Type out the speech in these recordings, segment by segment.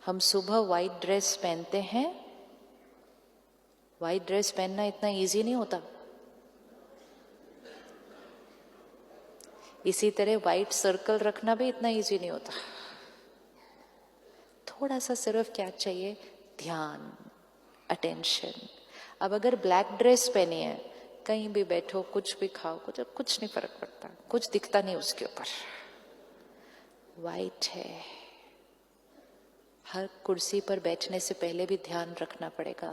हम सुबह white dress पहनते हैं। वाइट ड्रेस पहनना इतना इजी नहीं होता। इसी तरह वाइट सर्कल रखना भी इतना इजी नहीं होता। थोड़ा सा सिर्फ क्या चाहिए, ध्यान, अटेंशन। अब अगर ब्लैक ड्रेस पहनी है, कहीं भी बैठो, कुछ भी खाओ, कुछ नहीं फर्क पड़ता, कुछ दिखता नहीं उसके ऊपर। वाइट है, हर कुर्सी पर बैठने से पहले भी ध्यान रखना पड़ेगा,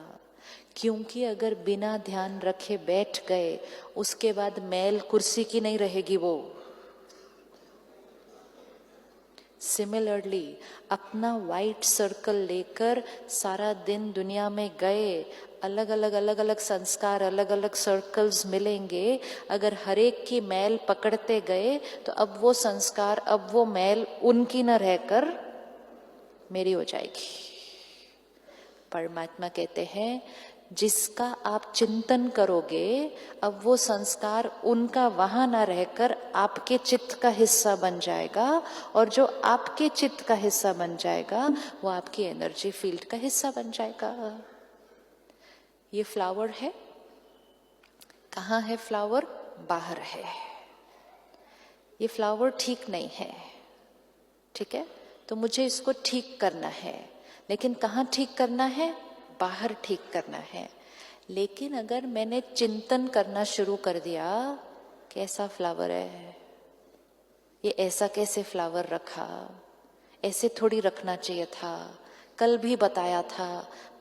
क्योंकि अगर बिना ध्यान रखे बैठ गए, उसके बाद मैल कुर्सी की नहीं रहेगी वो। सिमिलरली अपना वाइट सर्कल लेकर सारा दिन दुनिया में गए, अलग अलग संस्कार, अलग अलग सर्कल्स मिलेंगे। अगर हर एक की मैल पकड़ते गए तो अब वो संस्कार, अब वो मैल उनकी न रहकर मेरी हो जाएगी। परमात्मा कहते हैं जिसका आप चिंतन करोगे, अब वो संस्कार उनका वहां ना रहकर आपके चित्त का हिस्सा बन जाएगा, और जो आपके चित्त का हिस्सा बन जाएगा वो आपकी एनर्जी फील्ड का हिस्सा बन जाएगा। ये फ्लावर है, कहाँ है फ्लावर? बाहर है। ये फ्लावर ठीक नहीं है, ठीक है, तो मुझे इसको ठीक करना है। लेकिन कहाँ ठीक करना है? बाहर ठीक करना है। लेकिन अगर मैंने चिंतन करना शुरू कर दिया, कैसा फ्लावर है ये, ऐसा कैसे फ्लावर रखा, ऐसे थोड़ी रखना चाहिए था, कल भी बताया था,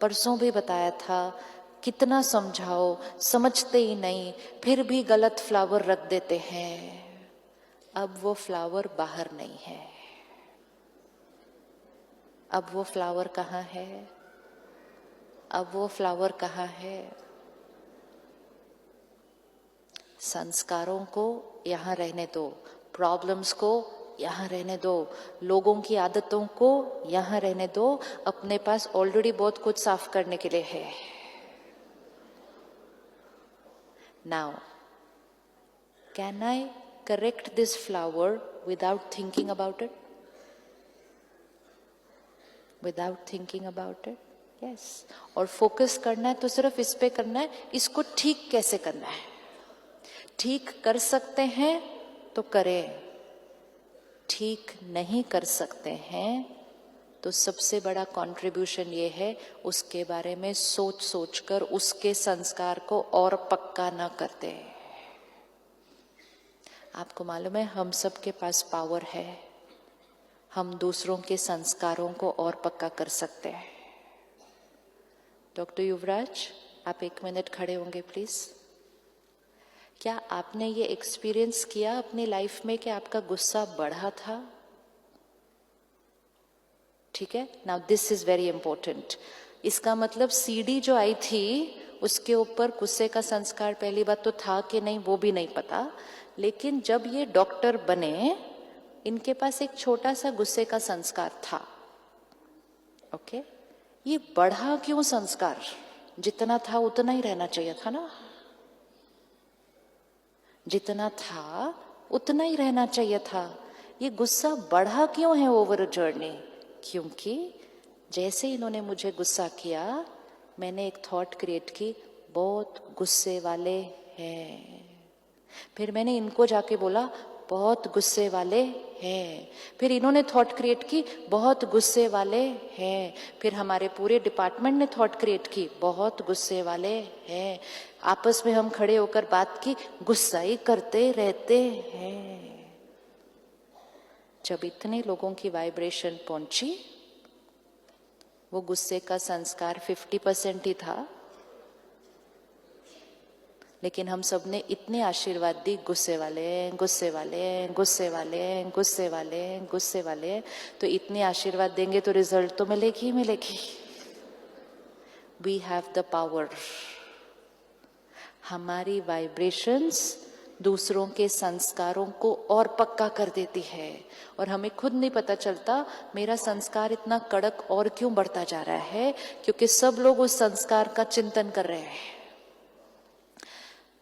परसों भी बताया था, कितना समझाओ, समझते ही नहीं, फिर भी गलत फ्लावर रख देते हैं। अब वो फ्लावर बाहर नहीं है, अब वो फ्लावर कहाँ है? अब वो फ्लावर कहाँ है? संस्कारों को यहाँ रहने दो, प्रॉब्लम्स को यहाँ रहने दो, लोगों की आदतों को यहाँ रहने दो। अपने पास ऑलरेडी बहुत कुछ साफ करने के लिए है। Now can I correct this flower without thinking about it? Without thinking about it, yes. और फोकस करना है तो सिर्फ इस पे करना है, इसको ठीक कैसे करना है। ठीक कर सकते हैं तो करें, ठीक नहीं कर सकते हैं तो सबसे बड़ा कंट्रीब्यूशन ये है, उसके बारे में सोच सोचकर उसके संस्कार को और पक्का ना करते। आपको मालूम है हम सबके पास पावर है, हम दूसरों के संस्कारों को और पक्का कर सकते हैं। डॉक्टर युवराज, आप 1 मिनट खड़े होंगे प्लीज। क्या आपने ये एक्सपीरियंस किया अपनी लाइफ में कि आपका गुस्सा बढ़ा था? ठीक है, now this is very important. इसका मतलब सीडी जो आई थी उसके ऊपर गुस्से का संस्कार पहली बात तो था कि नहीं वो भी नहीं पता, लेकिन जब ये डॉक्टर बने इनके पास एक छोटा सा गुस्से का संस्कार था। ओके, ये बढ़ा क्यों संस्कार? जितना था उतना ही रहना चाहिए था ना, जितना था उतना ही रहना चाहिए था। ये गुस्सा बढ़ा क्यों है ओवर अ जर्नी? क्योंकि जैसे इन्होंने मुझे गुस्सा किया, मैंने एक थॉट क्रिएट की, बहुत गुस्से वाले हैं। फिर मैंने इनको जाके बोला बहुत गुस्से वाले हैं। फिर इन्होंने थॉट क्रिएट की, बहुत गुस्से वाले हैं। फिर हमारे पूरे डिपार्टमेंट ने थॉट क्रिएट की, बहुत गुस्से वाले हैं। आपस में हम खड़े होकर बात की, गुस्सा ही करते रहते हैं। जब इतने लोगों की वाइब्रेशन पहुंची, वो गुस्से का संस्कार 50% ही था, लेकिन हम सब ने इतने आशीर्वाद दी, गुस्से वाले गुस्से वाले गुस्से वाले गुस्से वाले गुस्से वाले। तो इतने आशीर्वाद देंगे तो रिजल्ट तो मिलेगी ही मिलेगी। We have the power. हमारी वाइब्रेशंस दूसरों के संस्कारों को और पक्का कर देती है, और हमें खुद नहीं पता चलता मेरा संस्कार इतना कड़क और क्यों बढ़ता जा रहा है, क्योंकि सब लोग उस संस्कार का चिंतन कर रहे हैं।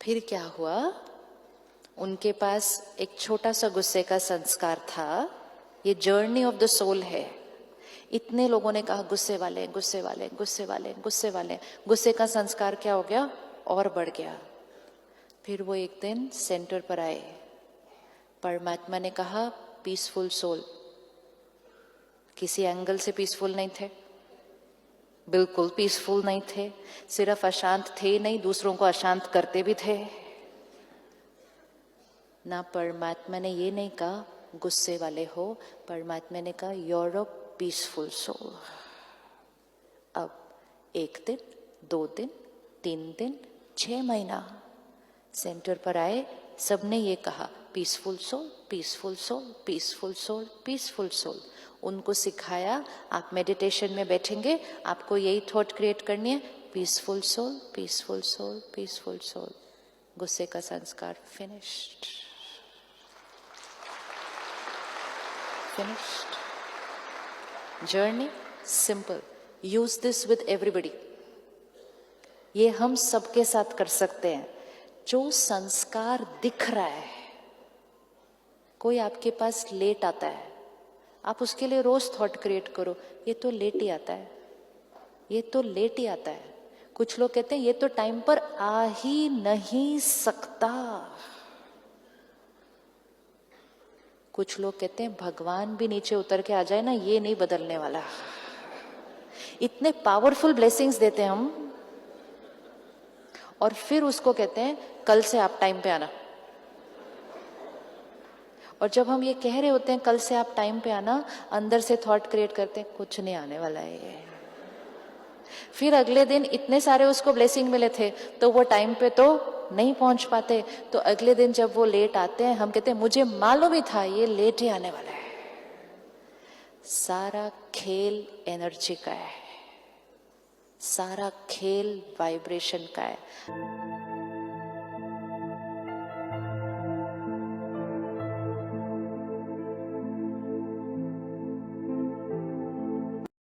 फिर क्या हुआ, उनके पास एक छोटा सा गुस्से का संस्कार था। ये जर्नी ऑफ द सोल है। इतने लोगों ने कहा गुस्से वाले, गुस्से वाले, गुस्से वाले, गुस्से वाले। गुस्से का संस्कार क्या हो गया? और बढ़ गया। फिर वो एक दिन सेंटर पर आए। परमात्मा ने कहा पीसफुल सोल। किसी एंगल से पीसफुल नहीं थे, बिल्कुल पीसफुल नहीं थे। सिर्फ अशांत थे नहीं, दूसरों को अशांत करते भी थे ना। परमात्मा ने ये नहीं कहा गुस्से वाले हो, परमात्मा ने कहा योर अ पीसफुल सोल। अब 1 दिन, 2 दिन, 3 दिन, 6 महीना सेंटर पर आए, सबने ये कहा peaceful soul, peaceful soul, peaceful soul, peaceful soul. उनको सिखाया आप मेडिटेशन में बैठेंगे, आपको यही थॉट क्रिएट करनी है, peaceful soul, peaceful soul, peaceful soul. गुस्से का संस्कार finished, finished. Journey simple, use this with everybody. ये हम सबके साथ कर सकते हैं। जो संस्कार दिख रहा है, कोई आपके पास लेट आता है, आप उसके लिए रोज थॉट क्रिएट करो, ये तो लेट ही आता है, ये तो लेट ही आता है। कुछ लोग कहते हैं ये तो टाइम पर आ ही नहीं सकता। कुछ लोग कहते हैं भगवान भी नीचे उतर के आ जाए ना, ये नहीं बदलने वाला। इतने पावरफुल ब्लेसिंग्स देते हैं हम, और फिर उसको कहते हैं कल से आप टाइम पे आना। और जब हम ये कह रहे होते हैं कल से आप टाइम पे आना, अंदर से थॉट क्रिएट करते हैं कुछ नहीं आने वाला है ये। फिर अगले दिन इतने सारे उसको ब्लेसिंग मिले थे, तो वो टाइम पे तो नहीं पहुंच पाते। तो अगले दिन जब वो लेट आते हैं, हम कहते हैं मुझे मालूम ही था ये लेट ही आने वाला है। सारा खेल एनर्जी का है, सारा खेल वाइब्रेशन का है।